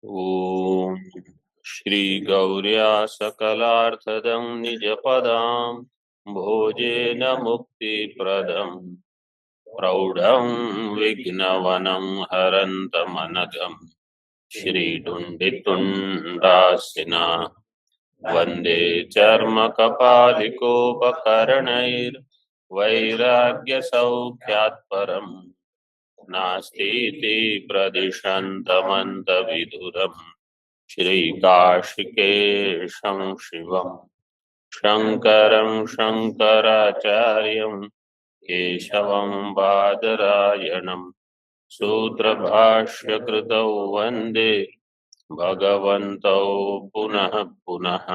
ओम श्री गौर्या सकलार्थदं निजपदां भोजेन मुक्तिप्रदं प्रौढं विघ्नवनं हरन्तमनघं श्रीदुण्डितुण्डासिना वन्दे चर्मकपालिकोपकरणैर्वैराग्यसौख्यात् परम् नास्तीति प्रदिशन्तमन्तविधुरम् श्रीकाशिकेशं शिवं शङ्करं शङ्कराचार्यं केशवं बादरायणं सूत्रभाष्यकृतौ वन्दे भगवन्तौ पुनः पुनः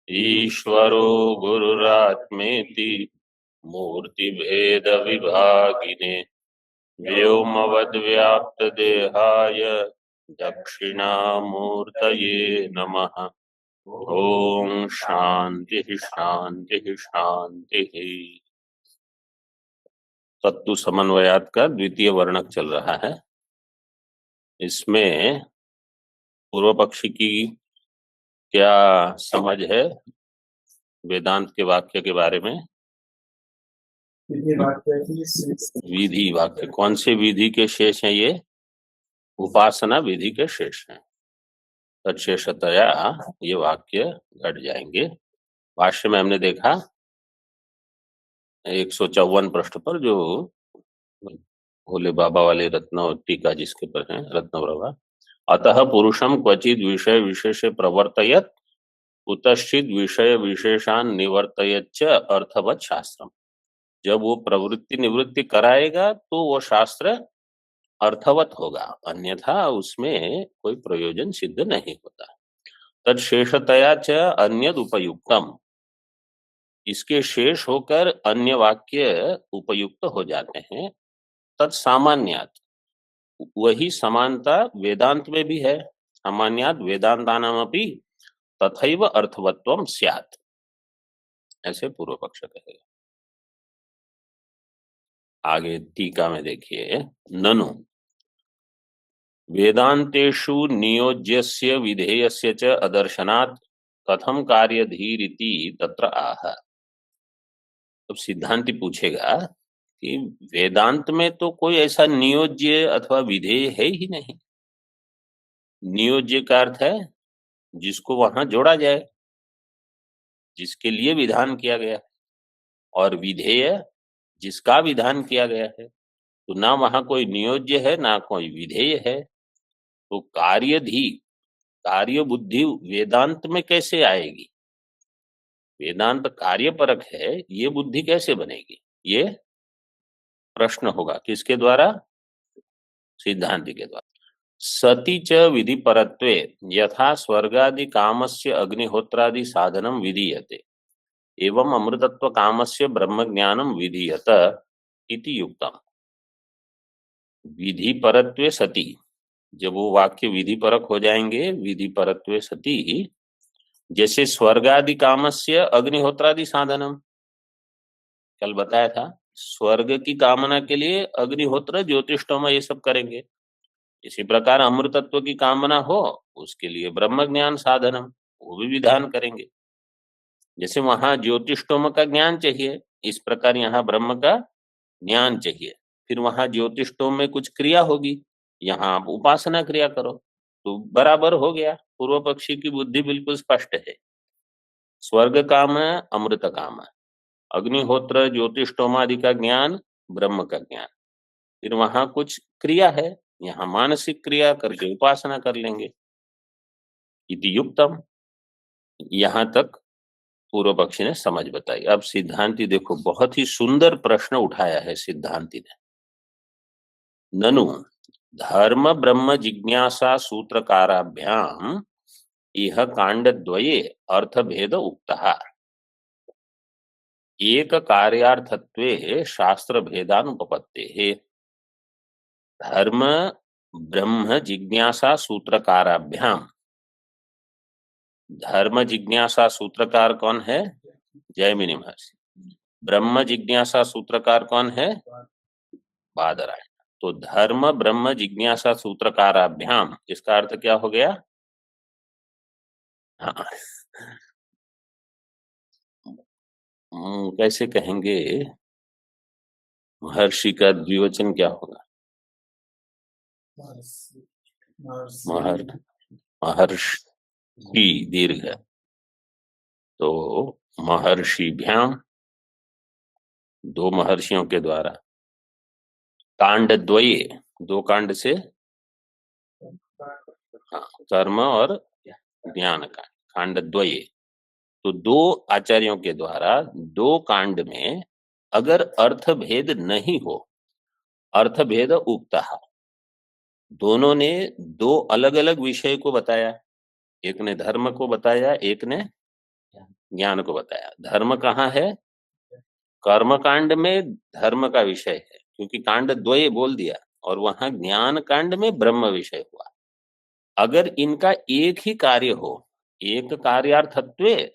ईश्वरो गुरुरात्मेति मूर्तिभेदविभागिने व्योमवद्व्याप्तदेहाय दक्षिणामूर्तये नमः। ओम शांति शांति शांति। तत्तु समन्वयात का द्वितीय वर्णक चल रहा है। इसमें पूर्व पक्षी की क्या समझ है वेदांत के वाक्य के बारे में? विधि वाक्य कौन से विधि के शेष हैं? ये उपासना विधि के शेष हैं। तत्शेषतया ये वाक्य घट जाएंगे। भाष्य में हमने देखा 154 पृष्ठ पर जो भोले बाबा वाले रत्न टीका जिसके पर है रत्नप्रभा, अतः पुरुषम क्वचित विषय विशेष प्रवर्तयत कुतश्चित विषय विशेषान निवर्तयच्च अर्थवत शास्त्रम। जब वो प्रवृत्ति निवृत्ति कराएगा तो वो शास्त्र अर्थवत होगा, अन्यथा उसमें कोई प्रयोजन सिद्ध नहीं होता। तत्शेषतया च अन्यद उपयुक्तम, इसके शेष होकर अन्य वाक्य उपयुक्त हो जाते हैं। तत्सामान्यात, वही समानता वेदांत में भी है। सामान्यात वेदांतानामपि तथैव अर्थवत्वम स्यात्, ऐसे पूर्व पक्ष कहेगा। आगे टीका में देखिए, ननु वेदांतेषु नियोज्यस्य विधेयस्य च अदर्शनात् कथम कार्यधीरिति तत्र आह। अब सिद्धांति पूछेगा कि वेदांत में तो कोई ऐसा नियोज्य अथवा विधेय है ही नहीं। नियोज्य का अर्थ है जिसको वहां जोड़ा जाए, जिसके लिए विधान किया गया है, और विधेय जिसका विधान किया गया है। तो ना वहां कोई नियोज्य है ना कोई विधेय है। तो कार्य बुद्धि वेदांत में कैसे आएगी? वेदांत कार्यपरक है, ये बुद्धि कैसे बनेगी? ये प्रश्न होगा। किसके द्वारा? सिद्धांति के द्वारा। सती च विधि परत्वे यथा स्वर्गादि कामस्य अग्निहोत्रादि साधनम विधीयते एवं अमृतत्व कामस्य ब्रह्म ज्ञानम विधीयत इति युक्तम। विधि परत्वे सती, जब वो वाक्य विधि परक हो जाएंगे, विधि परत्वे सती, जैसे स्वर्गादि कामस्य अग्निहोत्रादि साधनम, कल बताया था, स्वर्ग की कामना के लिए अग्निहोत्र ज्योतिषोम ये सब करेंगे। इसी प्रकार अमृतत्व की कामना हो उसके लिए ब्रह्म ज्ञान साधनम, वो भी विधान करेंगे। जैसे वहां ज्योतिषोम का ज्ञान चाहिए, इस प्रकार यहाँ ब्रह्म का ज्ञान चाहिए। फिर वहां ज्योतिषोम में कुछ क्रिया होगी, यहाँ आप उपासना क्रिया करो, तो बराबर हो गया। पूर्व पक्षी की बुद्धि बिल्कुल स्पष्ट है। स्वर्ग काम है, अमृत काम है, अग्निहोत्र ज्योतिषोमादि का ज्ञान, ब्रह्म का ज्ञान। फिर वहां कुछ क्रिया है, यहाँ मानसिक क्रिया करके उपासना कर लेंगे। इति युक्तम, यहां तक पूर्व पक्षी ने समझ बताई। अब सिद्धांति देखो, बहुत ही सुंदर प्रश्न उठाया है सिद्धांति ने। ननु धर्म ब्रह्म जिज्ञासा सूत्रकाराभ्याम इह कांडद्वये अर्थभेद उक्तः एक कार्यार्थत्वे शास्त्र भेदानुपपत्तेः। धर्म ब्रह्म जिज्ञासा सूत्रकाराभ्याम, धर्म जिज्ञासा सूत्रकार कौन है? जैमिनी महर्षि। ब्रह्म जिज्ञासा सूत्रकार कौन है? बादरायण। तो धर्म ब्रह्म जिज्ञासा सूत्रकाराभ्याम, इसका अर्थ क्या हो गया? हाँ, कैसे कहेंगे? महर्षि का द्विवचन क्या होगा? महर्षि दीर्घ, तो महर्षिभ्याम, दो महर्षियों के द्वारा, कांड द्वये, दो कांड से, हाँ, कर्म और ज्ञान का कांड द्वये, तो दो आचार्यों के द्वारा दो कांड में अगर अर्थ भेद नहीं हो, अर्थ भेद उक्ता, दोनों ने दो अलग अलग विषय को बताया, एक ने धर्म को बताया, एक ने ज्ञान को बताया। धर्म कहाँ है? कर्म कांड में धर्म का विषय है, क्योंकि कांड द्वय बोल दिया, और वहां ज्ञान कांड में ब्रह्म विषय हुआ। अगर इनका एक ही कार्य हो, एक कार्यार्थत्वे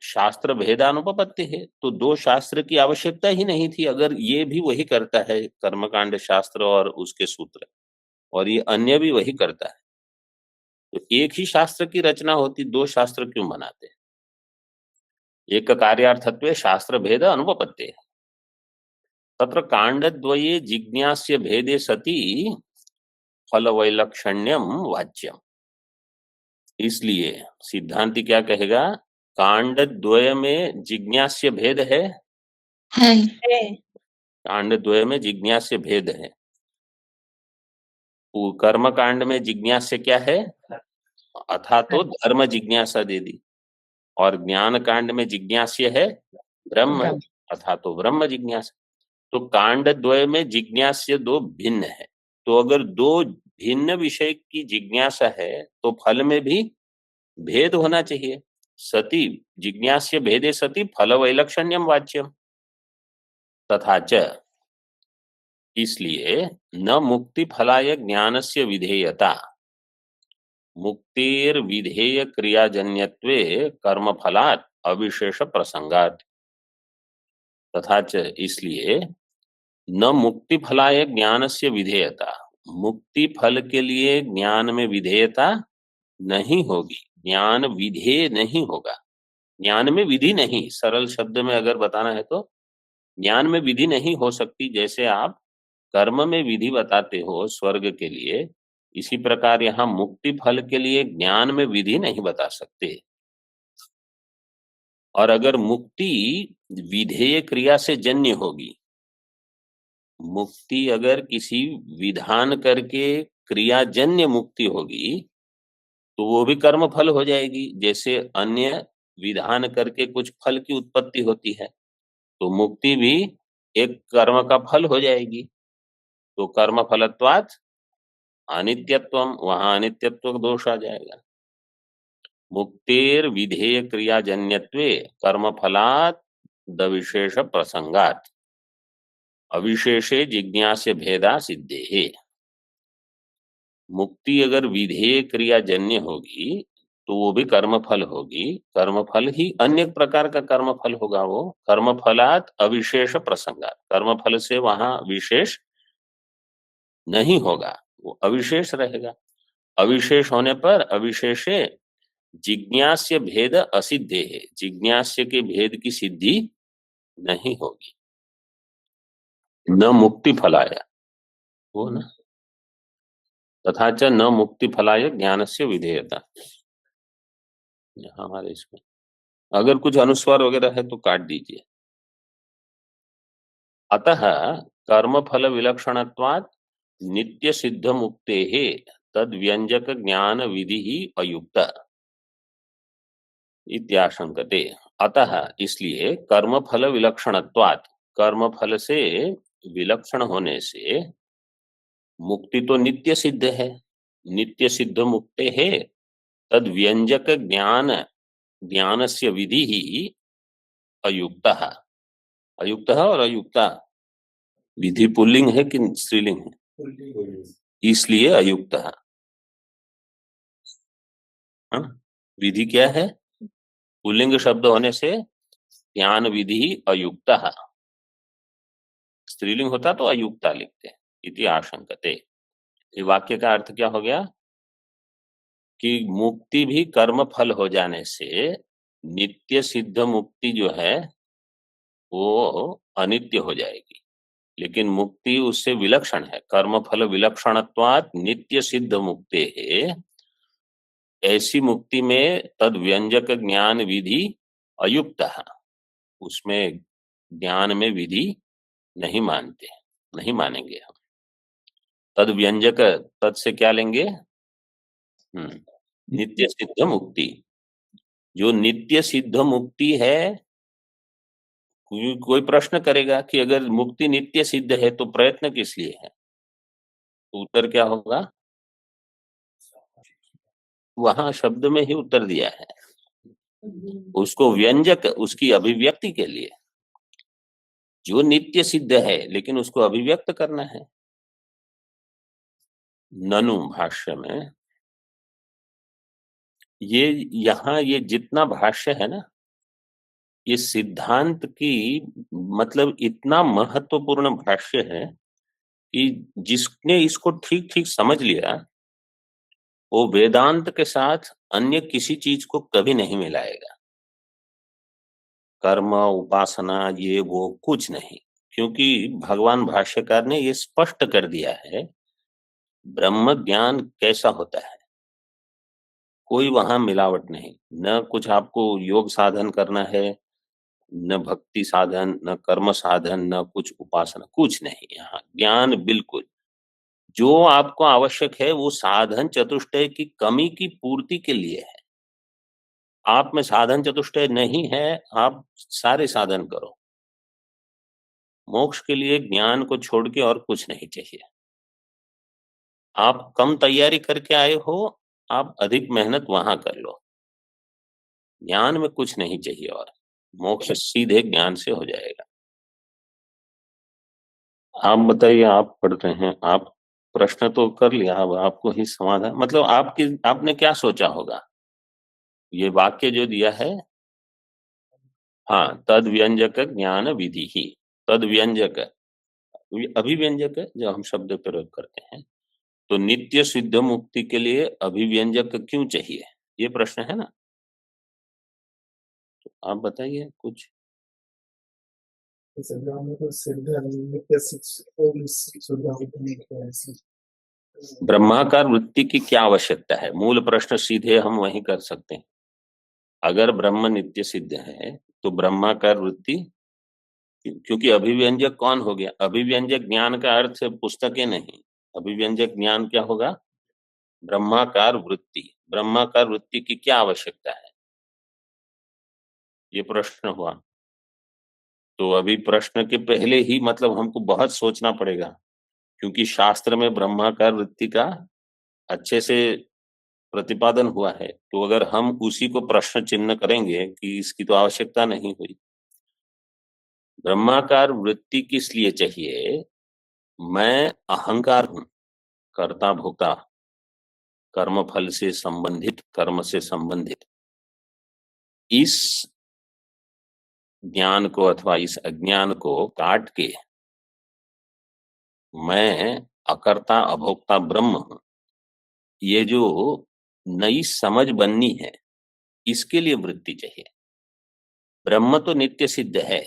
शास्त्र भेदानुपपत्ति है, तो दो शास्त्र की आवश्यकता ही नहीं थी। अगर ये भी वही करता है, कर्मकांड शास्त्र और उसके सूत्र, और ये अन्य भी वही करता है, तो एक ही शास्त्र की रचना होती, दो शास्त्र क्यों बनाते? एक कार्यार्थत्वे शास्त्र भेद अनुपपत्ति, तत्र कांडद्वये जिज्ञास्य भेदे सति फल वैलक्षण्यम वाच्यम। इसलिए सिद्धांति क्या कहेगा? कांड द्वय में जिज्ञास्य भेद है, कांड द्वय में जिज्ञास्य भेद है। कर्म कांड में जिज्ञास्य क्या है? अथा तो धर्म जिज्ञासा दे दी, और ज्ञान कांड में जिज्ञास्य है ब्रह्म, अथा तो ब्रह्म जिज्ञासा। तो कांड द्वय में जिज्ञास्य दो भिन्न है, तो अगर दो भिन्न विषय की जिज्ञासा है तो फल में भी भेद होना चाहिए। सति जिज्ञास्य भेदे सति फल वैलक्षण्यम वाच्यम। तथा च, इसलिए न मुक्ति फलाय ज्ञानस्य विधेयता, मुक्तिर विधेय क्रियाजन्यत्वे कर्म फलात् अविशेष प्रसंगात्। तथा च, इसलिए न मुक्ति फलाय ज्ञानस्य विधेयता, मुक्ति फल के लिए ज्ञान में विधेयता नहीं होगी, ज्ञान विधेय नहीं होगा। ज्ञान में विधि नहीं, सरल शब्द में अगर बताना है तो ज्ञान में विधि नहीं हो सकती। जैसे आप कर्म में विधि बताते हो स्वर्ग के लिए, इसी प्रकार यहाँ मुक्ति फल के लिए ज्ञान में विधि नहीं बता सकते। और अगर मुक्ति विधेय क्रिया से जन्य होगी, मुक्ति अगर किसी विधान करके क्रियाजन्य मुक्ति होगी, तो वो भी कर्म फल हो जाएगी। जैसे अन्य विधान करके कुछ फल की उत्पत्ति होती है, तो मुक्ति भी एक कर्म का फल हो जाएगी। तो कर्म फलत्वात् अनित्यत्वम, वहां अनित्यत्व दोष आ जाएगा। मुक्तिर विधेय क्रियाजन्यत्वे कर्म फलात् विशेष प्रसंगात् अविशेषे जिज्ञास्य भेदा सिद्धे। मुक्ति अगर विधेय क्रियाजन्य होगी तो वो भी कर्म फल होगी, कर्म फल ही अन्य प्रकार का कर्म फल होगा। वो कर्म फलात् अविशेष प्रसंगात्, कर्म फल से वहां विशेष नहीं होगा, वो अविशेष रहेगा। अविशेष होने पर अविशेषे जिज्ञास्य भेद असिद्धे है, जिज्ञास्य के भेद की सिद्धि नहीं होगी। न मुक्ति फलाय, वो ना, तथा च न मुक्ति फलाय ज्ञानस्य विधेयता। हमारे इसमें अगर कुछ अनुस्वार वगैरह है तो काट दीजिए। अतः कर्म फल विलक्षणत्वात् नित्य सिद्ध मुक्ते है तद व्यंजक ज्ञान विधि ही अयुक्त इत्याशंकते। अतः इसलिए कर्म फल विलक्षणत्वात्, कर्म फल से विलक्षण होने से मुक्ति तो नित्य सिद्ध है, नित्य सिद्ध मुक्ते है तद व्यंजक ज्ञान, ज्ञानस्य विधि ही अयुक्त, अयुक्त और अयुक्ता विधि पुल्लिंग है कि स्त्रीलिंग है? इसलिए अयुक्त है। विधि क्या है? पुल्लिंग शब्द होने से ज्ञान विधि अयुक्त है, स्त्रीलिंग होता तो अयुक्ता लिखते हैं, इति आशंकते। ये वाक्य का अर्थ क्या हो गया कि मुक्ति भी कर्म फल हो जाने से नित्य सिद्ध मुक्ति जो है वो अनित्य हो जाएगी, लेकिन मुक्ति उससे विलक्षण है। कर्म फल विलक्षणत्वात् नित्य सिद्ध मुक्ते है। ऐसी मुक्ति में तद व्यंजक ज्ञान विधि अयुक्त है, उसमें ज्ञान में विधि नहीं मानते, नहीं मानेंगे हम। तद व्यंजक, तद से क्या लेंगे? नित्य सिद्ध मुक्ति। जो नित्य सिद्ध मुक्ति है, कोई प्रश्न करेगा कि अगर मुक्ति नित्य सिद्ध है तो प्रयत्न किस लिए है, तो उत्तर क्या होगा? वहां शब्द में ही उत्तर दिया है, उसको व्यंजक, उसकी अभिव्यक्ति के लिए। जो नित्य सिद्ध है लेकिन उसको अभिव्यक्त करना है। ननु भाष्य में ये, यहां ये जितना भाष्य है ना, ये सिद्धांत की मतलब इतना महत्वपूर्ण भाष्य है कि जिसने इसको ठीक ठीक समझ लिया वो वेदांत के साथ अन्य किसी चीज को कभी नहीं मिलाएगा। कर्म उपासना ये वो कुछ नहीं, क्योंकि भगवान भाष्यकार ने ये स्पष्ट कर दिया है ब्रह्म ज्ञान कैसा होता है। कोई वहां मिलावट नहीं, न कुछ आपको योग साधन करना है, न भक्ति साधन, न कर्म साधन, न कुछ उपासना, कुछ नहीं। यहाँ ज्ञान बिल्कुल जो आपको आवश्यक है वो साधन चतुष्टय की कमी की पूर्ति के लिए है। आप में साधन चतुष्टय नहीं है, आप सारे साधन करो। मोक्ष के लिए ज्ञान को छोड़ के और कुछ नहीं चाहिए। आप कम तैयारी करके आए हो, आप अधिक मेहनत वहां कर लो। ज्ञान में कुछ नहीं चाहिए और मोक्ष सीधे ज्ञान से हो जाएगा। आप बताइए, आप पढ़ते हैं, आप प्रश्न तो कर लिया, अब आपको ही समाधान, मतलब आपने क्या सोचा होगा? ये वाक्य जो दिया है, हाँ, तद व्यंजक ज्ञान विधि ही, तद व्यंजक अभिव्यंजक जो हम शब्द प्रयोग करते हैं, तो नित्य सिद्ध मुक्ति के लिए अभिव्यंजक क्यों चाहिए, ये प्रश्न है ना। तो आप बताइए कुछ। ब्रह्माकार वृत्ति की क्या आवश्यकता है, मूल प्रश्न सीधे हम वही कर सकते हैं। अगर ब्रह्म नित्य सिद्ध है तो ब्रह्माकार वृत्ति, क्योंकि अभिव्यंजक कौन हो गया? अभिव्यंजक ज्ञान का अर्थ है पुस्तकें नहीं, अभिव्यंजक ज्ञान क्या होगा? ब्रह्माकार वृत्ति। ब्रह्माकार वृत्ति की क्या आवश्यकता है, ये प्रश्न हुआ। तो अभी प्रश्न के पहले ही मतलब हमको बहुत सोचना पड़ेगा, क्योंकि शास्त्र में ब्रह्माकार वृत्ति का अच्छे से प्रतिपादन हुआ है। तो अगर हम उसी को प्रश्न चिन्ह करेंगे कि इसकी तो आवश्यकता नहीं हुई। ब्रह्माकार वृत्ति किस लिए चाहिए? मैं अहंकार हूं, कर्ता भोक्ता, कर्म फल से संबंधित, कर्म से संबंधित, इस ज्ञान को अथवा इस अज्ञान को काट के मैं अकर्ता अभोक्ता ब्रह्म हूं, ये जो नई समझ बननी है, इसके लिए वृत्ति चाहिए। ब्रह्म तो नित्य सिद्ध है,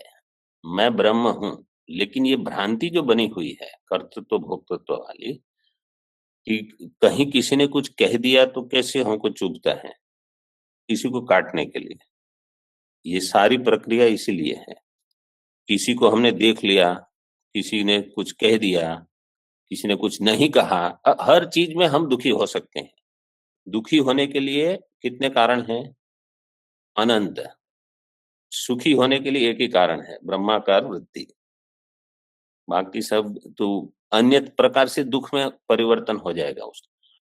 मैं ब्रह्म हूं, लेकिन ये भ्रांति जो बनी हुई है कर्तृत्व भोक्तृत्व वाली, कि कहीं किसी ने कुछ कह दिया तो कैसे हमको चुभता है, किसी को काटने के लिए। ये सारी प्रक्रिया इसीलिए है। किसी को हमने देख लिया, किसी ने कुछ कह दिया, किसी ने कुछ नहीं कहा, हर चीज में हम दुखी हो सकते हैं। दुखी होने के लिए कितने कारण हैं? अनंत। सुखी होने के लिए एक ही कारण है, ब्रह्माकार वृत्ति। बाकी सब तो अन्य प्रकार से दुख में परिवर्तन हो जाएगा उसका।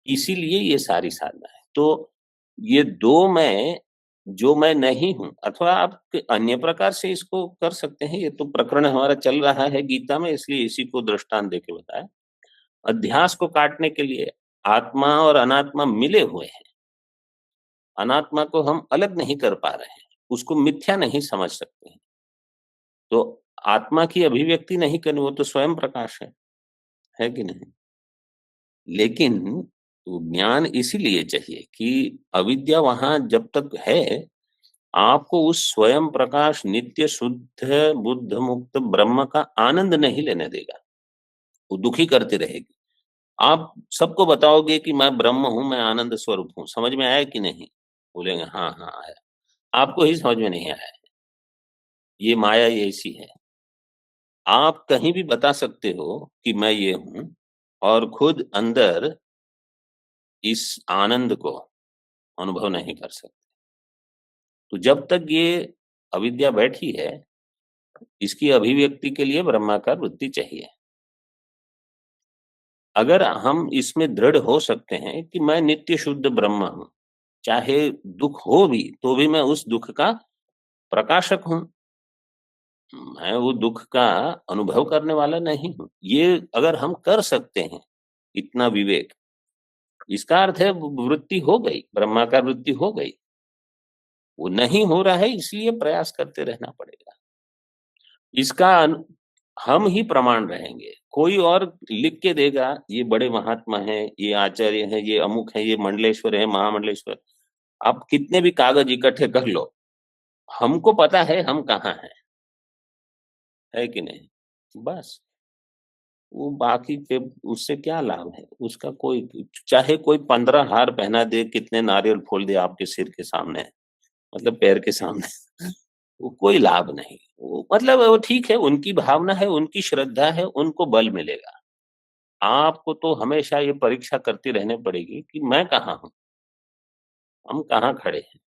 इसीलिए ये सारी साधना है। तो ये दो मैं, जो मैं नहीं हूं, अथवा आप अन्य प्रकार से इसको कर सकते हैं। ये तो प्रकरण हमारा चल रहा है गीता में, इसलिए इसी को दृष्टांत देके बताया। अध्यास को काटने के लिए आत्मा और अनात्मा मिले हुए हैं, अनात्मा को हम अलग नहीं कर पा रहे हैं, उसको मिथ्या नहीं समझ सकते हैं। तो आत्मा की अभिव्यक्ति नहीं करनी, वो तो स्वयं प्रकाश है। है कि नहीं? लेकिन तो ज्ञान इसीलिए चाहिए कि अविद्या वहां जब तक है, आपको उस स्वयं प्रकाश नित्य शुद्ध बुद्ध मुक्त ब्रह्म का आनंद नहीं लेने देगा, वो दुखी करती रहेगी। आप सबको बताओगे कि मैं ब्रह्म हूं, मैं आनंद स्वरूप हूं, समझ में आया कि नहीं? बोलेंगे हाँ हाँ आया। आपको ही समझ में नहीं आया है। ये माया ये ऐसी है। आप कहीं भी बता सकते हो कि मैं ये हूं, और खुद अंदर इस आनंद को अनुभव नहीं कर सकते। तो जब तक ये अविद्या बैठी है, इसकी अभिव्यक्ति के लिए ब्रह्माकार वृत्ति चाहिए। अगर हम इसमें दृढ़ हो सकते हैं कि मैं नित्य शुद्ध ब्रह्म हूं, चाहे दुख हो भी तो भी मैं उस दुख का प्रकाशक हूं, मैं वो दुख का अनुभव करने वाला नहीं हूं, ये अगर हम कर सकते हैं इतना विवेक, इसका अर्थ है वृत्ति हो गई, ब्रह्माकार वृत्ति हो गई। वो नहीं हो रहा है इसलिए प्रयास करते रहना पड़ेगा। इसका हम ही प्रमाण रहेंगे, कोई और लिख के देगा ये बड़े महात्मा हैं, ये आचार्य हैं, ये अमुक है, ये मंडलेश्वर है, महामंडलेश्वर, आप कितने भी कागज इकट्ठे कर लो, हमको पता है हम कहाँ हैं, है कि नहीं? बस वो बाकी के उससे क्या लाभ है? उसका कोई, चाहे कोई 15 हार पहना दे, कितने नारियल फोड़ दे आपके सिर के सामने, मतलब पैर के सामने, वो कोई लाभ नहीं। वो मतलब वो ठीक है, उनकी भावना है, उनकी श्रद्धा है, उनको बल मिलेगा। आपको तो हमेशा ये परीक्षा करती रहनी पड़ेगी कि मैं कहाँ हूँ? हम कहाँ खड़े हैं?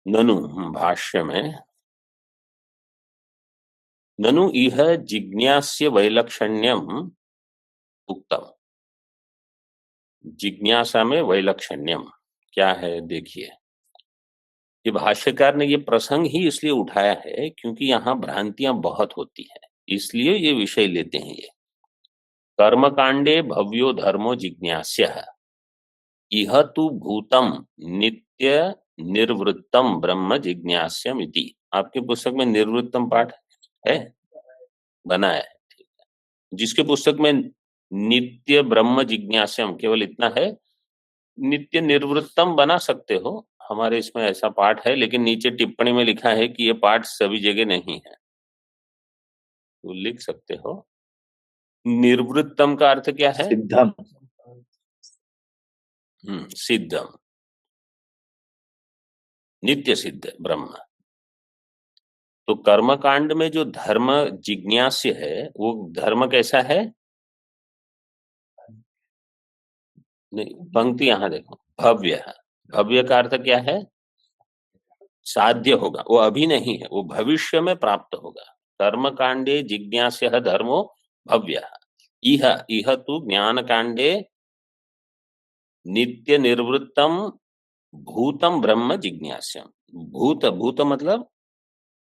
ननु भाष्य में, ननु इह जिज्ञास्य वैलक्षण्यम उक्तम। जिज्ञासा में वैलक्षण्यम क्या है देखिए। ये भाष्यकार ने ये प्रसंग ही इसलिए उठाया है क्योंकि यहाँ भ्रांतियां बहुत होती है, इसलिए ये विषय लेते हैं ये। कर्मकांडे भव्यो धर्मो जिज्ञास्य इह तु भूतम नित्य निर्वृत्तम ब्रह्म जिज्ञास्यम इति। आपके पुस्तक में निर्वृत्तम पाठ है, बना है, ठीक है। जिसके पुस्तक में नित्य ब्रह्म जिज्ञास्यम केवल इतना है, नित्य निर्वृत्तम बना सकते हो, हमारे इसमें ऐसा पाठ है, लेकिन नीचे टिप्पणी में लिखा है कि ये पाठ सभी जगह नहीं है, तो लिख सकते हो। निर्वृत्तम का अर्थ क्या है? सिद्धम। सिद्धम, नित्य सिद्ध ब्रह्म। तो कर्मकांड में जो धर्म जिज्ञास्य है, वो धर्म कैसा है? नहीं, पंक्ति यहां देखो, भव्य है। भव्य का अर्थ क्या है? साध्य होगा, वो अभी नहीं है, वो भविष्य में प्राप्त होगा। कर्मकांडे जिज्ञास्य धर्मो भव्य। इह इह तु ज्ञान कांडे नित्य निर्वृत्तम भूतम ब्रह्म जिज्ञास्यम। भूत, भूत मतलब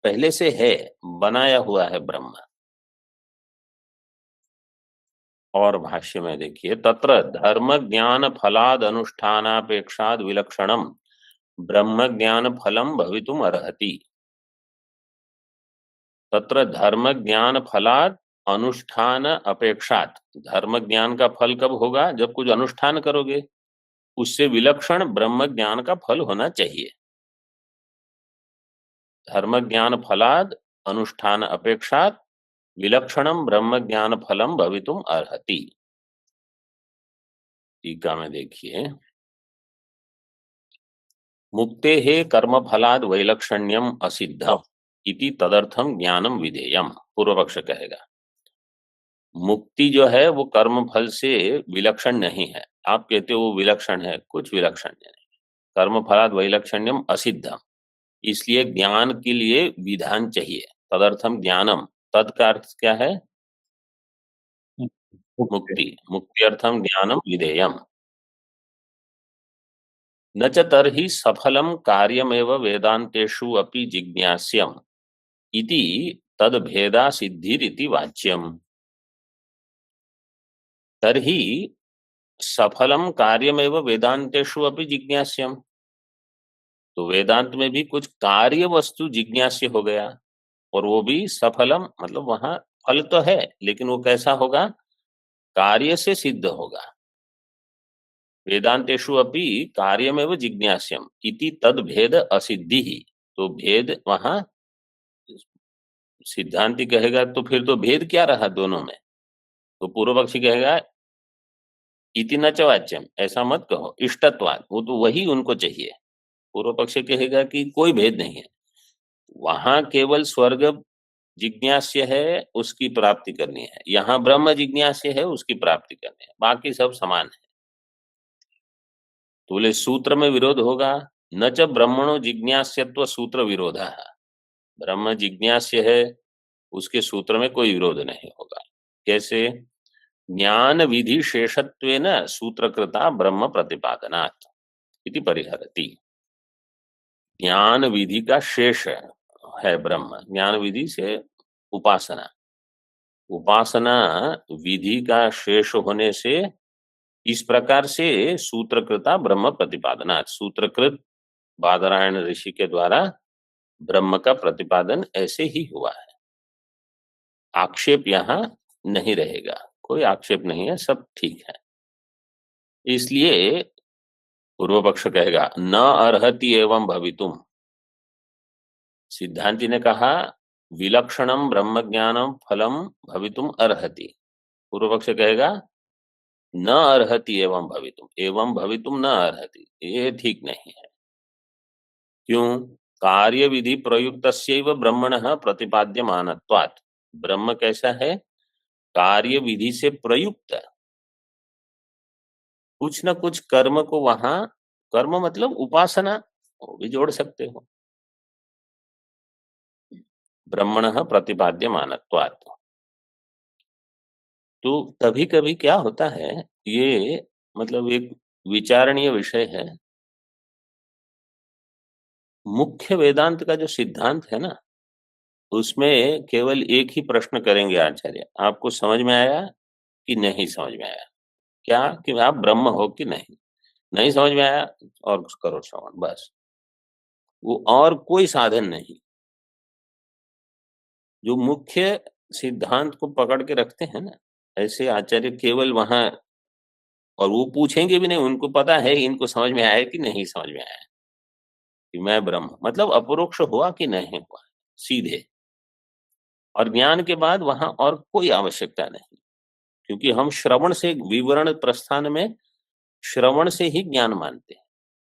पहले से है, बनाया हुआ है ब्रह्म। और भाष्य में देखिए, तत्र धर्म ज्ञान फलाद अनुष्ठानापेक्षाद विलक्षणम ब्रह्म ज्ञान फलम भवितुम अर्हति। तत्र धर्म ज्ञान फलाद अनुष्ठान अपेक्षात, धर्म ज्ञान का फल कब होगा? जब कुछ अनुष्ठान करोगे, उससे विलक्षण ब्रह्म ज्ञान का फल होना चाहिए। धर्म ज्ञान फलाद अनुष्ठान अपेक्षात विलक्षणम ब्रह्म ज्ञान फलम भवितुम अर्हति। टीका में देखिए, मुक्ते हे कर्म फलाद वैलक्षण्यम असिद्धम इति तदर्थम ज्ञानम विधेयम। पूर्व पक्ष कहेगा मुक्ति जो है वो कर्म फल से विलक्षण नहीं है। आप कहते हो वो विलक्षण है, कुछ विलक्षण नहीं। कर्म फलाद वैलक्षण्यम असिद्धम, इसलिए ज्ञान के लिए विधान चाहिए। तदर्थम ज्ञानम, तद का अर्थ क्या है? मुक्ति, मुक्त्यर्थम ज्ञानम विधेयम। न च तर्हि सफलम कार्यमेव वेदांतेषु अपि जिज्ञास्यम इति तद भेदा सिद्धिरिति वाच्यम। तर्हि सफलम कार्यमेव वेदांतेषु अपि जिज्ञास्यम, तो वेदांत में भी कुछ कार्य वस्तु जिज्ञास्य हो गया, और वो भी सफलम, मतलब वहां फल तो है लेकिन वो कैसा होगा? कार्य से सिद्ध होगा। वेदांतेषु अपि कार्यमेव जिज्ञास्यम इति तद भेद असिद्धि ही। तो भेद वहां सिद्धांति कहेगा तो फिर तो भेद क्या रहा दोनों में? तो पूर्व पक्षी कहेगा इति न च वाच्यम, ऐसा मत कहो, इष्टत्वाद, वो तो वही उनको चाहिए। पूर्व पक्षी कहेगा कि कोई भेद नहीं है, वहां केवल स्वर्ग जिज्ञास्य है, उसकी प्राप्ति करनी है, यहाँ ब्रह्म जिज्ञास्य है, उसकी प्राप्ति करनी है, बाकी सब समान है। तो बोले सूत्र में विरोध होगा, न च ब्रह्मणो जिज्ञास्यत्व सूत्र विरोध, ब्रह्म जिज्ञास्य है, उसके सूत्र में कोई विरोध नहीं होगा। कैसे? ज्ञान विधि शेषत्वेन सूत्रकृता ब्रह्म प्रतिपादनात् इति परिहरति। ज्ञान विधि का शेष है ब्रह्म, ज्ञान विधि से उपासना, उपासना विधि का शेष होने से इस प्रकार से सूत्रकृता ब्रह्म प्रतिपादनात्, सूत्रकृत बादरायण ऋषि के द्वारा ब्रह्म का प्रतिपादन ऐसे ही हुआ है। आक्षेप यहाँ नहीं रहेगा, कोई आक्षेप नहीं है, सब ठीक है। इसलिए पूर्व पक्ष कहेगा न अर्हति एवं भवितुम। सिद्धांति ने कहा विलक्षणम ब्रह्म ज्ञानम फलम भवितुम अर्हति। पूर्व पक्ष कहेगा न अर्हति एवं भवितुम न अर्हति, ये ठीक नहीं है। क्यों? कार्य विधि प्रयुक्तस्यैव ब्रह्मणः प्रतिपाद्यमानत्वात्। ब्रह्म कैसा है? कार्य विधि से प्रयुक्त, कुछ न कुछ कर्म को वहां, कर्म मतलब उपासना, वो भी जोड़ सकते हो, ब्रह्मणः प्रतिपाद्यमानत्वात्। तो कभी कभी क्या होता है, ये मतलब एक विचारणीय विषय है। मुख्य वेदांत का जो सिद्धांत है ना, उसमें केवल एक ही प्रश्न करेंगे आचार्य, आपको समझ में आया कि नहीं समझ में आया? क्या कि आप ब्रह्म हो कि नहीं? नहीं समझ में आया और करो श्रवण, बस, वो और कोई साधन नहीं। जो मुख्य सिद्धांत को पकड़ के रखते हैं ना, ऐसे आचार्य केवल वहां, और वो पूछेंगे भी नहीं, उनको पता है इनको समझ में आया कि नहीं समझ में आया कि मैं ब्रह्म, मतलब अपरोक्ष हुआ कि नहीं हुआ, सीधे। और ज्ञान के बाद वहां और कोई आवश्यकता नहीं, क्योंकि हम श्रवण से, विवरण प्रस्थान में श्रवण से ही ज्ञान मानते हैं,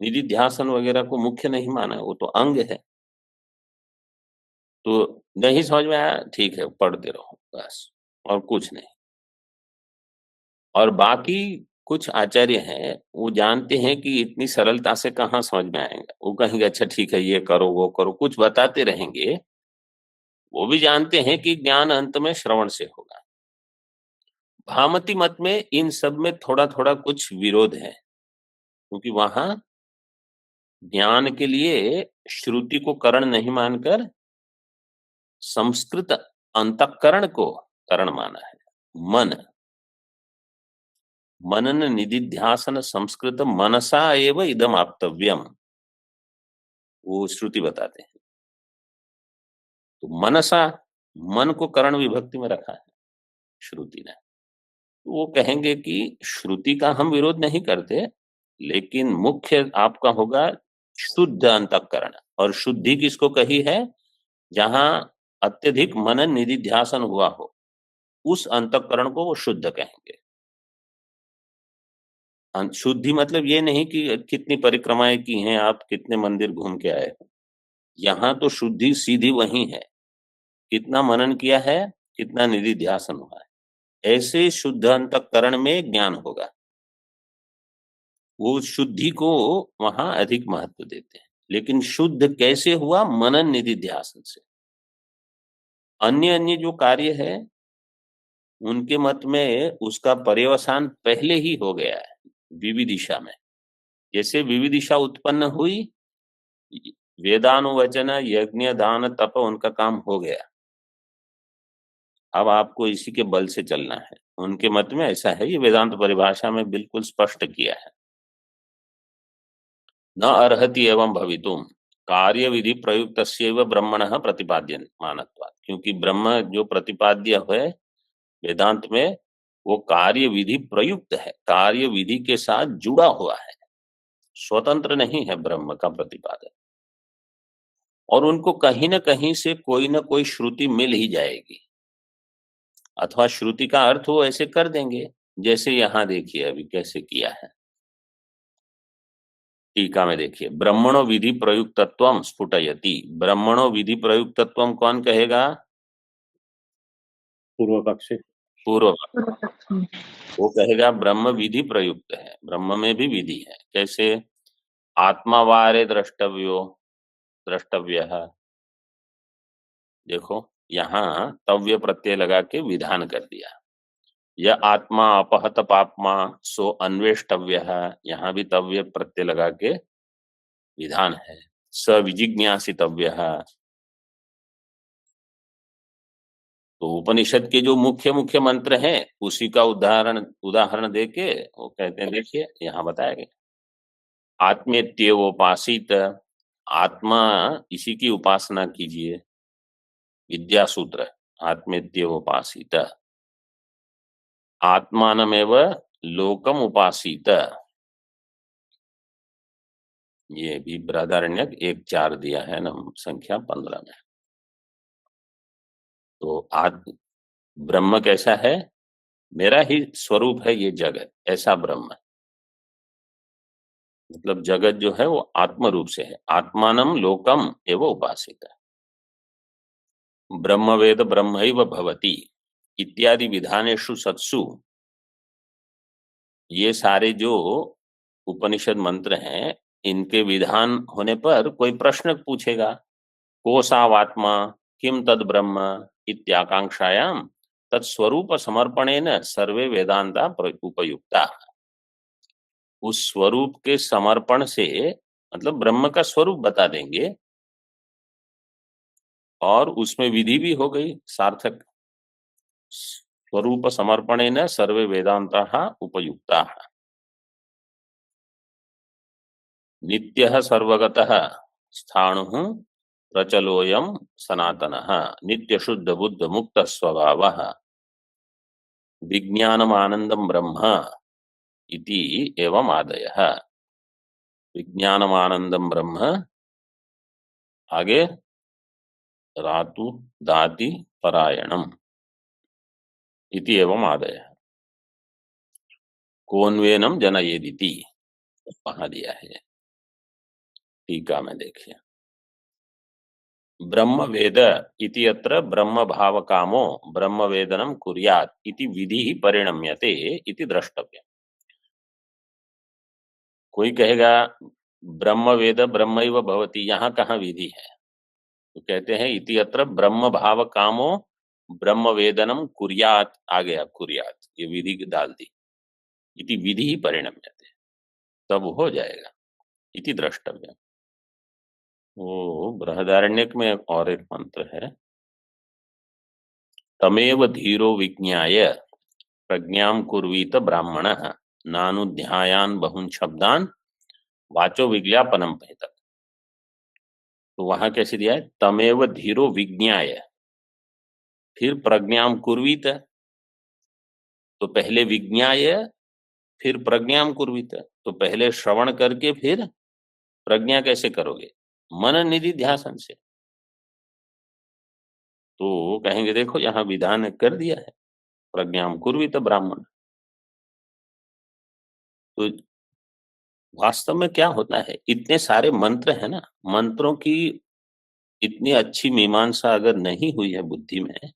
निधिध्यासन वगैरह को मुख्य नहीं माना, वो तो अंग है। तो नहीं समझ में आया, ठीक है, पढ़ते रहो बस, और कुछ नहीं। और बाकी कुछ आचार्य हैं, वो जानते हैं कि इतनी सरलता से कहाँ समझ में आएगा, वो कहेंगे अच्छा ठीक है, ये करो वो करो, कुछ बताते रहेंगे। वो भी जानते हैं कि ज्ञान अंत में श्रवण से होगा। भामती मत में इन सब में थोड़ा थोड़ा कुछ विरोध है, क्योंकि वहां ज्ञान के लिए श्रुति को करण नहीं मानकर संस्कृत अंतःकरण को करण माना है। मन, मनन निधिध्यासन संस्कृत मनसा एव इदम आप्तव्यम, वो श्रुति बताते हैं। तो मनसा, मन को करण विभक्ति में रखा है श्रुति ने। तो वो कहेंगे कि श्रुति का हम विरोध नहीं करते, लेकिन मुख्य आपका होगा शुद्ध अंतःकरण। और शुद्धि किसको कही है? जहां अत्यधिक मनन निधिध्यासन हुआ हो, उस अंतःकरण को वो शुद्ध कहेंगे। शुद्धि मतलब ये नहीं कि कितनी परिक्रमाएं की हैं आप, कितने मंदिर घूम के आए हो। यहाँ तो शुद्धि सीधी वही है, कितना मनन किया है, कितना निधिध्यासन हुआ है। ऐसे शुद्ध अंतःकरण में ज्ञान होगा, वो शुद्धि को वहां अधिक महत्व देते हैं। लेकिन शुद्ध कैसे हुआ? मनन निधिध्यासन से। अन्य अन्य जो कार्य है, उनके मत में उसका पर्यवसान पहले ही हो गया है विविदिशा में। जैसे विविदिशा उत्पन्न हुई, वेदानुवचन यज्ञ दान तप उनका काम हो गया, अब आपको इसी के बल से चलना है। उनके मत में ऐसा है, ये वेदांत परिभाषा में बिल्कुल स्पष्ट किया है। न अर्हति एवं भवितुम कार्य विधि प्रयुक्तस्यैव ब्रह्मणः प्रतिपाद्यमानत्वात्, क्योंकि ब्रह्म जो प्रतिपाद्य है वेदांत में, वो कार्य विधि प्रयुक्त है, कार्य विधि के साथ जुड़ा हुआ है, स्वतंत्र नहीं है ब्रह्म का प्रतिपादन। और उनको कहीं ना कहीं से कोई ना कोई श्रुति मिल ही जाएगी, अथवा श्रुति का अर्थ वो ऐसे कर देंगे, जैसे यहां देखिए अभी कैसे किया है। टीका में देखिए, ब्रह्मणो विधि प्रयुक्तत्वम स्फुटयति। ब्रह्मणो विधि प्रयुक्तत्वम कौन कहेगा? पूर्व पक्षी। पूर्व वो कहेगा ब्रह्म विधि प्रयुक्त है, ब्रह्म में भी विधि है। कैसे? आत्मा वारे द्रष्टव्यो द्रष्टव्य। देखो यहाँ तव्य प्रत्यय लगा के विधान कर दिया। यह आत्मा अपहत पापमा सो अन्वेष्टव्य, यहाँ भी तव्य प्रत्यय लगा के विधान है। स विजिज्ञासितव्य। तो उपनिषद के जो मुख्य मुख्य मंत्र हैं उसी का उदाहरण उदाहरण देके वो कहते हैं, देखिए यहाँ बताया गया आत्मेत्येवोपासित, आत्मा इसी की उपासना कीजिए। विद्या सूत्र आत्मेत्येवोपासित, आत्मानमेव लोकम उपासित। ये भी बृहदारण्यक 1:4 दिया है ना, संख्या 15 में। तो ब्रह्म कैसा है? मेरा ही स्वरूप है ये जगत, ऐसा ब्रह्म। मतलब जगत जो है वो आत्म रूप से है। आत्मानम लोकम एवं उपासित, ब्रह्म वेद ब्रह्मैव भवति इत्यादि विधानेषु सत्सु। ये सारे जो उपनिषद मंत्र हैं, इनके विधान होने पर कोई प्रश्न पूछेगा, कोसावात्मा किम तद ब्रह्म इत्याकांक्षायाम तत्स्वरूप समर्पणेन सर्वे वेदांता उपयुक्ता। उस स्वरूप के समर्पण से, मतलब ब्रह्म का स्वरूप बता देंगे और उसमें विधि भी हो गई सार्थक। स्वरूप समर्पणेन सर्वे वेदांता उपयुक्ता। नित्यः सर्वगतः स्थाणुः प्रचलोयम सनातनः नित्य शुद्ध बुद्ध मुक्त स्वभावः विज्ञानम आनंदम ब्रह्म इति एवं आदयः। विज्ञानम आनंदम ब्रह्म, आगे रातु दाति परायणम इति एवं आदयः। कोन्वेनम जनयेदिति वहां दिया है। टीका में देखिए, ब्रह्म वेद इति अत्र ब्रह्म भाव कामो ब्रह्म वेदनम कुर्यात् इति विधि परिणम्यते इति द्रष्टव्य। कोई कहेगा ब्रह्म वेद ब्रह्मैव भवति, यहाँ कहाँ विधि है? तो कहते हैं इति अत्र ब्रह्म भाव कामो ब्रह्म वेदनम कुर्यात्, आ गया कुर्यात्, ये विधि डाल दी। इति विधि ही परिणम्यते, तब हो जाएगा। इति द्रष्टव्य। वो बृहदारण्यक में और एक मंत्र है, तमेव धीरो विज्ञाय प्रज्ञां कुर्वीत ब्राह्मणः नानुध्यायान बहुन शब्दान वाचो विज्ञापनम पेतक। तो वहां कैसे दिया है? तमेव धीरो विज्ञाय, फिर प्रज्ञां कुर्वीत। तो पहले विज्ञाय फिर प्रज्ञां कुर्वीत, तो पहले श्रवण करके फिर प्रज्ञा कैसे करोगे? मन निधि ध्यासन से। तो कहेंगे देखो यहाँ विधान कर दिया है, प्रज्ञां कुर्वीत ब्राह्मण। तो वास्तव में क्या होता है, इतने सारे मंत्र है ना, मंत्रों की इतनी अच्छी मीमांसा अगर नहीं हुई है बुद्धि में,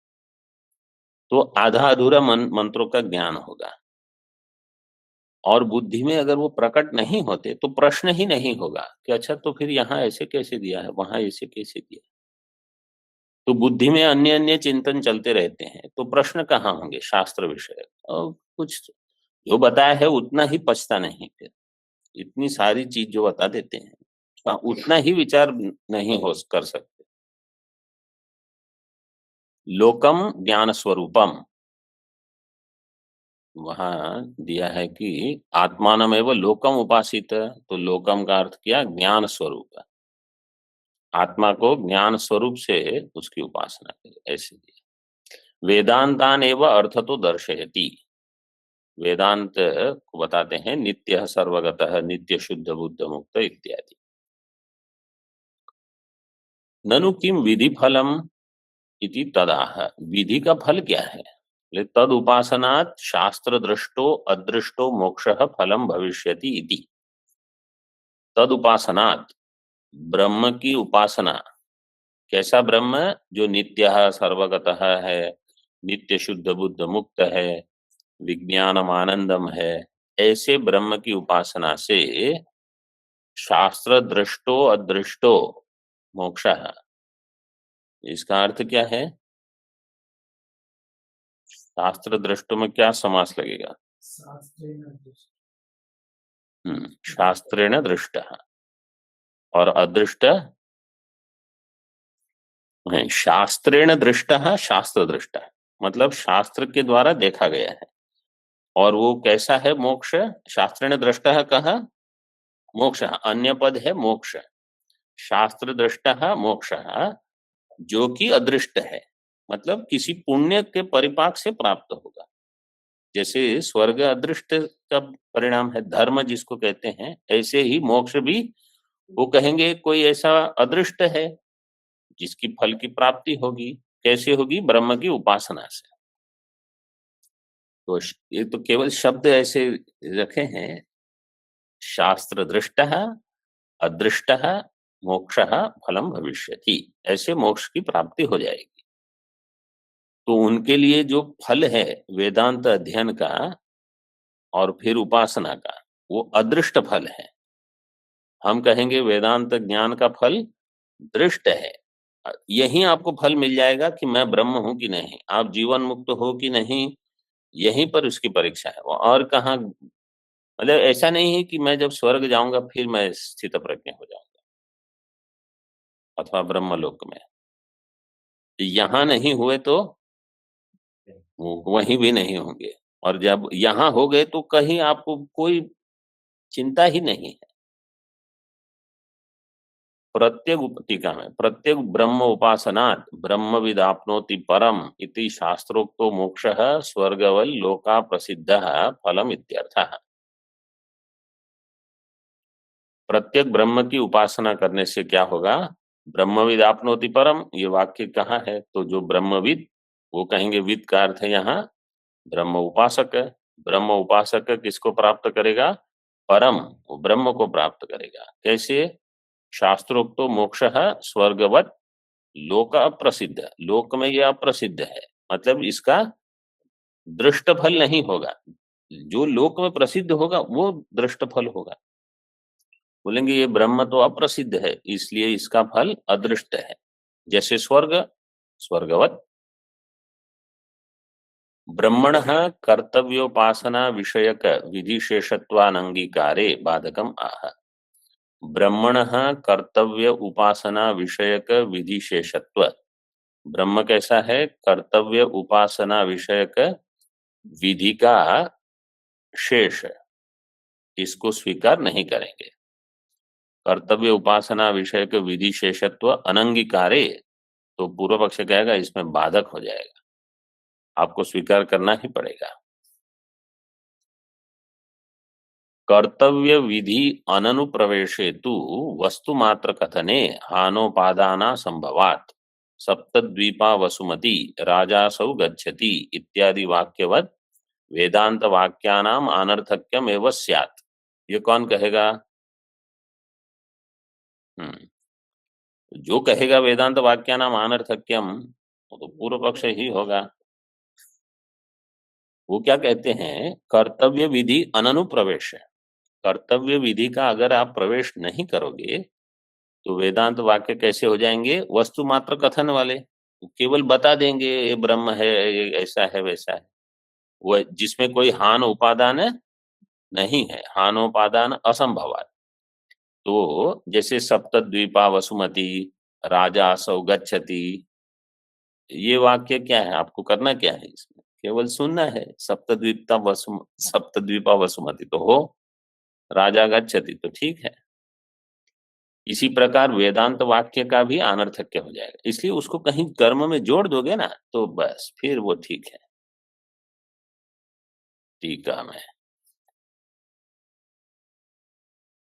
तो आधा अधूरा मंत्रों का ज्ञान होगा। और बुद्धि में अगर वो प्रकट नहीं होते तो प्रश्न ही नहीं होगा कि अच्छा तो फिर यहाँ ऐसे कैसे दिया है, वहां ऐसे कैसे दिया। तो बुद्धि में अन्य अन्य चिंतन चलते रहते हैं, तो प्रश्न कहाँ होंगे शास्त्र विषय। और कुछ जो बताया है उतना ही पछता नहीं, फिर इतनी सारी चीज जो बता देते हैं उतना ही विचार नहीं हो कर सकते। लोकम ज्ञान स्वरूपम, वहां दिया है कि आत्मानम एवं लोकम उपासित, तो लोकम का अर्थ किया ज्ञान स्वरूप, आत्मा को ज्ञान स्वरूप से उसकी उपासना करे, ऐसे दिया। वेदांतान एवं अर्थ तो दर्शयति, वेदांत को बताते हैं नित्य सर्वगतः, नित्य शुद्ध बुद्ध मुक्त इत्यादि। ननु किम विधि फलम इति तदाह, विधि का फल क्या है? तद उपासनात् शास्त्र दृष्टो अदृष्टो मोक्षः फलम भविष्यति इति। तद उपासनात्, ब्रह्म की उपासना। कैसा ब्रह्म? जो नित्य सर्वगतः है, नित्य शुद्ध बुद्ध मुक्त है, विज्ञानम आनंदम है, ऐसे ब्रह्म की उपासना से शास्त्र दृष्टो अदृष्टो मोक्षः। इसका अर्थ क्या है? शास्त्र दृष्टो में क्या समास लगेगा? शास्त्रेण दृष्ट और अदृष्ट नहीं, शास्त्रेण दृष्ट शास्त्र दृष्ट, मतलब शास्त्र के द्वारा देखा गया है। और वो कैसा है मोक्ष? शास्त्रेण दृष्ट कहा मोक्ष, अन्य पद है मोक्ष। शास्त्र दृष्ट मोक्ष जो कि अदृष्ट है, मतलब किसी पुण्य के परिपाक से प्राप्त होगा। जैसे स्वर्ग अदृष्ट का परिणाम है, धर्म जिसको कहते हैं, ऐसे ही मोक्ष भी वो कहेंगे कोई ऐसा अदृष्ट है जिसकी फल की प्राप्ति होगी। कैसे होगी? ब्रह्म की उपासना से। तो ये तो केवल शब्द ऐसे रखे हैं, शास्त्र दृष्ट अदृष्ट मोक्ष फलम भविष्यति, ऐसे मोक्ष की प्राप्ति हो जाएगी। तो उनके लिए जो फल है वेदांत अध्ययन का और फिर उपासना का, वो अदृष्ट फल है। हम कहेंगे वेदांत ज्ञान का फल दृष्ट है। यही आपको फल मिल जाएगा कि मैं ब्रह्म हूं कि नहीं, आप जीवन मुक्त हो कि नहीं, यहीं पर उसकी परीक्षा है। और कहाँ, मतलब ऐसा नहीं है कि मैं जब स्वर्ग जाऊंगा फिर मैं स्थित प्रज्ञ हो जाऊंगा अथवा ब्रह्मलोक में। यहाँ नहीं हुए तो वहीं भी नहीं होंगे, और जब यहाँ हो गए तो कहीं आपको कोई चिंता ही नहीं है। प्रत्येक टीका में प्रत्येक ब्रह्म उपासनात् ब्रह्मविद आपनोति परम इति शास्त्रोक्तो मोक्षः स्वर्गवल लोका प्रसिद्धः फलम इत्यर्थः। प्रत्येक ब्रह्म की उपासना करने से क्या होगा? ब्रह्मविद आपनोति परम, ये वाक्य कहाँ है? तो जो ब्रह्मविद, वो कहेंगे विद का अर्थ है यहाँ ब्रह्म उपासक। ब्रह्म उपासक किसको प्राप्त करेगा? परम, वो ब्रह्म को प्राप्त करेगा। कैसे? शास्त्रोक्तो मोक्षः स्वर्गवत लोक अप्रसिद्ध, लोक में यह अप्रसिद्ध है, मतलब इसका दृष्ट फल नहीं होगा। जो लोक में प्रसिद्ध होगा वो दृष्ट फल होगा। बोलेंगे ये ब्रह्म तो अप्रसिद्ध है, इसलिए इसका फल अदृष्ट है। जैसे स्वर्ग, स्वर्गवत। ब्रह्मणः कर्तव्योपासना विषयक विधिशेषत्वानंगीकारे बाधकम आह। ब्रह्मणः कर्तव्य उपासना विषयक विधिशेषत्व, ब्रह्म कैसा है? कर्तव्य उपासना विषयक विधि का शेष, इसको स्वीकार नहीं करेंगे। कर्तव्य उपासना विषयक विधि शेषत्व अनंगीकारे, तो पूर्व पक्ष कहेगा इसमें बाधक हो जाएगा, आपको स्वीकार करना ही पड़ेगा। कर्तव्य विधि अननुप्रवेशे तु वस्तु मात्र कथने हानोपादाना संभवात् सप्तद्वीपा वसुमती राजासौ गच्छति इत्यादि वाक्यवत वेदांत वाक्यानाम अनर्थक्यम एवं स्यात्। ये कौन कहेगा? जो कहेगा वेदांत वाक्यानाम अनर्थक्यम, वो तो पूर्व पक्ष ही होगा। वो क्या कहते हैं? कर्तव्य विधि अननुप्रवेश है। कर्तव्य विधि का अगर आप प्रवेश नहीं करोगे तो वेदांत वाक्य कैसे हो जाएंगे? वस्तु मात्र कथन वाले, केवल बता देंगे ये ब्रह्म है, ये ऐसा है वैसा है, वो जिसमें कोई हान उपादान नहीं है, हानोपादान असंभवात। तो जैसे सप्तद्वीपा वसुमती राजा सौ गच्छति, ये वाक्य क्या है? आपको करना क्या है? इसमें केवल सुनना है। सप्तद्वीपा वसुमती तो हो, राजा गच्छति तो ठीक है। इसी प्रकार वेदांत वाक्य का भी अनर्थक्य हो जाएगा, इसलिए उसको कहीं कर्म में जोड़ दोगे ना तो बस फिर वो ठीक है। टीका में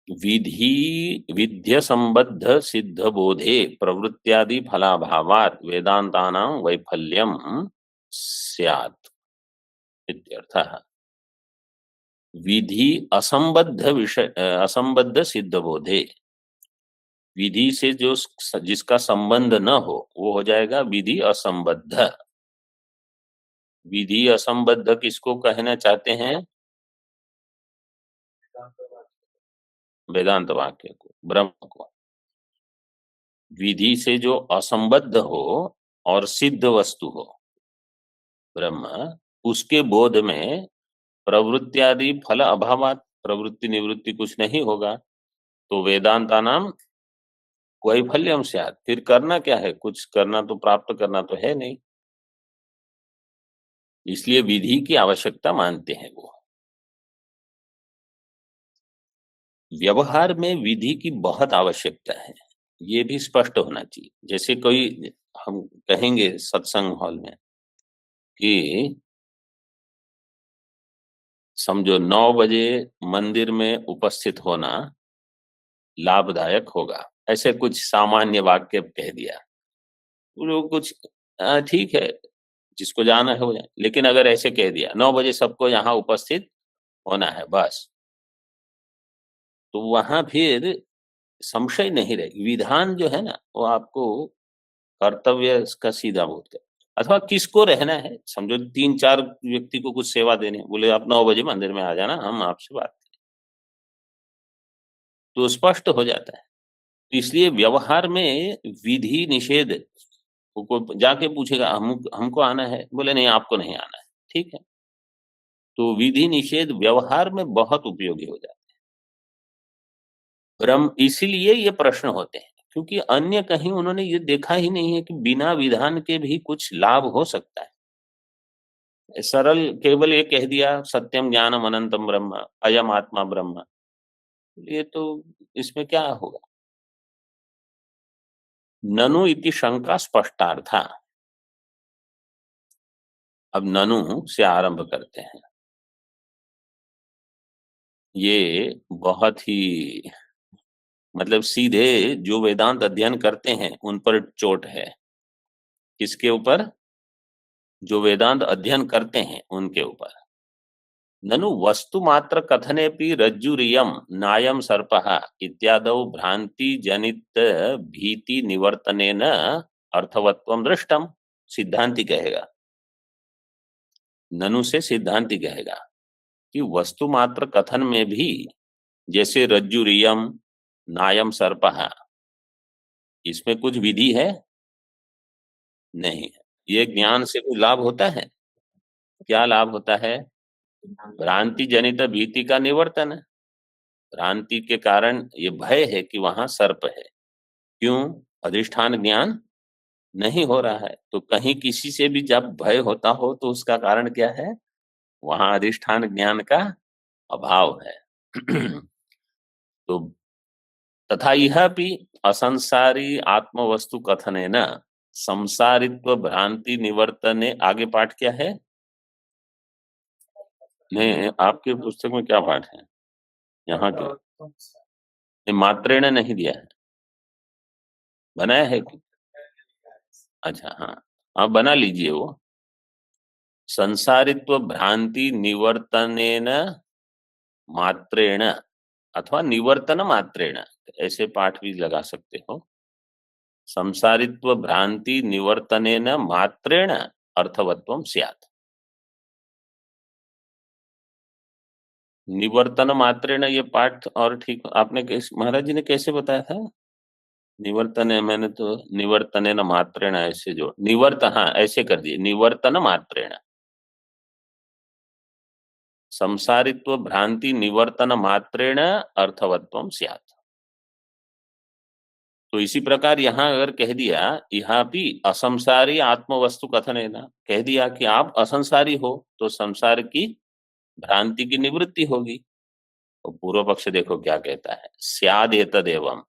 विधि विद्य संबद्ध सिद्ध बोधे प्रवृत्त्यादि फलाभावात् वेदांतानां वैफल्यम स्यात् इत्यर्थः। विधि असंबद्ध विषय असंबद्ध सिद्ध बोधे, विधि से जो जिसका संबंध न हो वो हो जाएगा विधि असंबद्ध। विधि असंबद्ध किसको कहना चाहते हैं? वेदांत वाक्य को, ब्रह्म को। विधि से जो असंबद्ध हो और सिद्ध वस्तु हो ब्रह्म, उसके बोध में प्रवृत्त्यादि फल अभावात, प्रवृत्ति निवृत्ति कुछ नहीं होगा, तो वेदांता नाम वैफल्यम स्यात्, फिर करना क्या है? कुछ करना तो, प्राप्त करना तो है नहीं, इसलिए विधि की आवश्यकता मानते हैं वो। व्यवहार में विधि की बहुत आवश्यकता है, ये भी स्पष्ट होना चाहिए। जैसे कोई हम कहेंगे सत्संग हॉल में कि समझो 9 बजे मंदिर में उपस्थित होना लाभदायक होगा, ऐसे कुछ सामान्य वाक्य कह दिया, वो कुछ ठीक है, जिसको जाना है हो जाए, लेकिन अगर ऐसे कह दिया 9 बजे सबको यहाँ उपस्थित होना है बस, तो वहां फिर संशय नहीं रहेगी। विधान जो है ना वो आपको कर्तव्य का सीधा बोध कर, अथवा किसको रहना है, समझो 3-4 व्यक्ति को कुछ सेवा देने, बोले आप 9 बजे मंदिर में आ जाना, हम आपसे बात करें, तो स्पष्ट हो जाता है। इसलिए व्यवहार में विधि निषेध, वो जाके पूछेगा हमको आना है, बोले नहीं आपको नहीं आना है, ठीक है, तो विधि निषेध व्यवहार में बहुत उपयोगी हो जाता है। ब्रह्म, इसीलिए ये प्रश्न होते हैं, क्योंकि अन्य कहीं उन्होंने ये देखा ही नहीं है कि बिना विधान के भी कुछ लाभ हो सकता है। सरल केवल ये कह दिया सत्यम ज्ञानम अनंतम ब्रह्म, अयम आत्मा ब्रह्म, ये तो इसमें क्या होगा? ननु इति शंका स्पष्टार्था। अब ननु से आरंभ करते हैं। ये बहुत ही मतलब सीधे जो वेदांत अध्ययन करते हैं उन पर चोट है। किसके ऊपर? जो वेदांत अध्ययन करते हैं उनके ऊपर। ननु वस्तु मात्र कथनेपि रज्जुरियम नायम सर्पः इत्यादौ भ्रांति जनित भीति निवर्तनेन अर्थवत्वम दृष्टम, सिद्धांति कहेगा। ननु से सिद्धांति कहेगा कि वस्तु मात्र कथन में भी जैसे रज्जुरियम नायम सर्पः, इसमें कुछ विधि है नहीं है। ये ज्ञान से कोई लाभ होता है? क्या लाभ होता है? भ्रांति जनित भीति का निवर्तन है। भ्रांति के कारण ये भय है कि वहां सर्प है, क्यों? अधिष्ठान ज्ञान नहीं हो रहा है, तो कहीं किसी से भी जब भय होता हो तो उसका कारण क्या है? वहां अधिष्ठान ज्ञान का अभाव है। तो तथा यह भी असंसारी आत्मवस्तु कथने न संसारित्व भ्रांति निवर्तने, आगे पाठ क्या है? नहीं, आपके पुस्तक में क्या पाठ है? यहाँ के मात्रेण नहीं दिया है, बनाया है कि? अच्छा हाँ, आप बना लीजिए वो। संसारित्व भ्रांति निवर्तनेन मात्रेण अथवा निवर्तन मात्रेण, ऐसे पाठ भी लगा सकते हो। संसारित्व भ्रांति निवर्तनेन मात्रेण अर्थवत्वम स्यात्। निवर्तन मात्रेण ये पाठ और ठीक, आपने महाराज जी ने कैसे बताया था? निवर्तन है, मैंने तो निवर्तने न मात्रेण ऐसे जो हाँ ऐसे कर दिए, निवर्तन मात्रेण, संसारित्व भ्रांति निवर्तन मात्रेण अर्थवत्वम स्यात्। तो इसी प्रकार यहाँ अगर कह दिया यहाँ भी असंसारी आत्मवस्तु कथन है ना, कह दिया कि आप असंसारी हो तो संसार की भ्रांति की निवृत्ति होगी। और पूर्व पक्ष देखो क्या कहता है, स्याद एतदेवम्,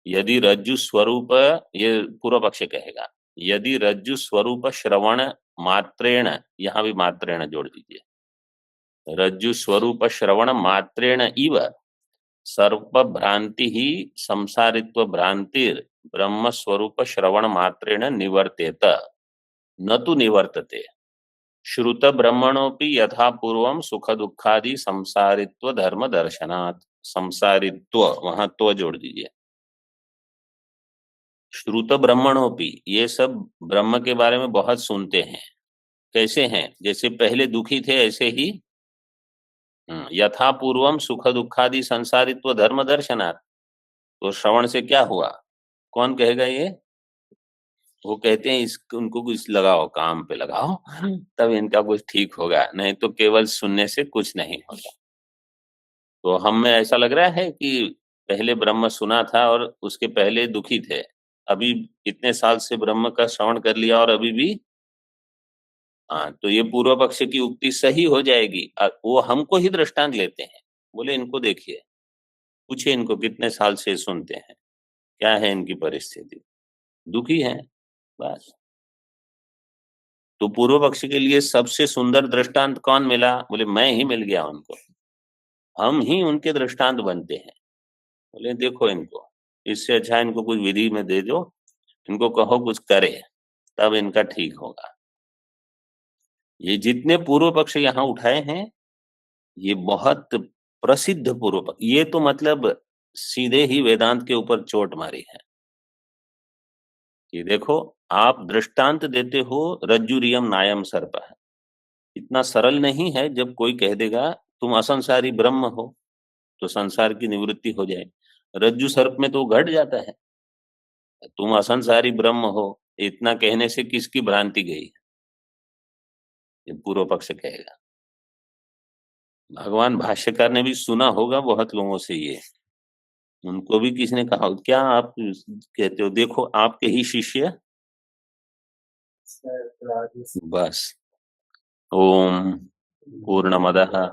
यदि रज्जु स्वरूप, ये पूर्व पक्ष कहेगा, यदि रज्जु स्वरूप श्रवण मात्रेण, यहां भी मात्रेण जोड़ दीजिए, रज्जु स्वरूप श्रवण मात्रेण इव सर्प भ्रांति ही संसारित्व भ्रांतिर ब्रह्म स्वरूप श्रवण मात्रेण निवर्तेत न तु निवर्तते। श्रुत ब्रह्मणोपि यथा पूर्वम सुख दुखादि संसारित्व धर्म दर्शनात्। संसारित्व वहां तो जोड़ दीजिए। श्रुत ब्रह्मणोपि, ये सब ब्रह्म के बारे में बहुत सुनते हैं। कैसे हैं? जैसे पहले दुखी थे ऐसे ही यथा पूर्वम सुख दुखादि संसारित्व धर्म दर्शनात्। तो श्रवण से क्या हुआ? कौन कहेगा ये? वो कहते हैं इस उनको कुछ लगाओ, काम पे लगाओ, तब इनका कुछ ठीक होगा, नहीं तो केवल सुनने से कुछ नहीं होगा। तो हमें ऐसा लग रहा है कि पहले ब्रह्म सुना था और उसके पहले दुखी थे, अभी इतने साल से ब्रह्म का श्रवण कर लिया और अभी भी हाँ, तो ये पूर्व पक्ष की उक्ति सही हो जाएगी। वो हमको ही दृष्टांत लेते हैं, बोले इनको देखिए, पूछिए इनको कितने साल से सुनते हैं, क्या है इनकी परिस्थिति, दुखी है बस। तो पूर्व पक्ष के लिए सबसे सुंदर दृष्टांत कौन मिला? बोले मैं ही मिल गया उनको, हम ही उनके दृष्टांत बनते हैं। बोले देखो इनको, इससे अच्छा इनको कुछ विधि में दे दो, इनको कहो कुछ करे, तब इनका ठीक होगा। ये जितने पूर्व पक्ष यहाँ उठाए हैं ये बहुत प्रसिद्ध पूर्व पक्ष, ये तो मतलब सीधे ही वेदांत के ऊपर चोट मारी है कि देखो आप दृष्टांत देते हो रज्जुरियम नायम सर्प है, इतना सरल नहीं है। जब कोई कह देगा तुम असंसारी ब्रह्म हो तो संसार की निवृत्ति हो जाए, रज्जु सर्प में तो घट जाता है। तुम असंसारी ब्रह्म हो, इतना कहने से किसकी भ्रांति गई? ये पूर्व पक्ष कहेगा। भगवान भाष्यकार ने भी सुना होगा बहुत लोगों से ये, उनको भी किसी ने कहा क्या आप कहते हो, देखो आपके ही शिष्य बस। ओम पूर्णमदः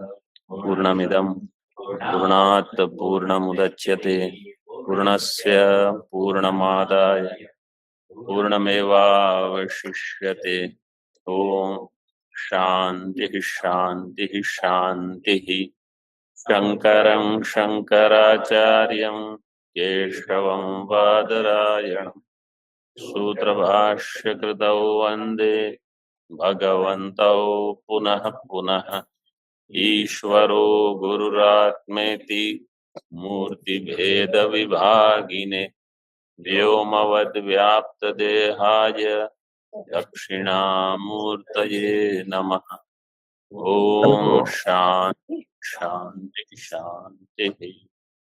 पूर्णमिदं पूर्णात् पूर्णमुदच्यते पूर्णस्य पूर्णमादाय पूर्णमेवावशिष्यते। ओम शांति शांति शांति। शंकरं शंकराचार्यं केशवं बादरायणं सूत्रभाष्यकृतौ वन्दे भगवन्तौ पुनः पुनः। ईश्वरो गुरुरात्मेति मूर्तिभेदविभागिने व्योमवद्व्याप्तदेहाय दक्षिणामूर्तये नमः। ओम शांति शांति शांति।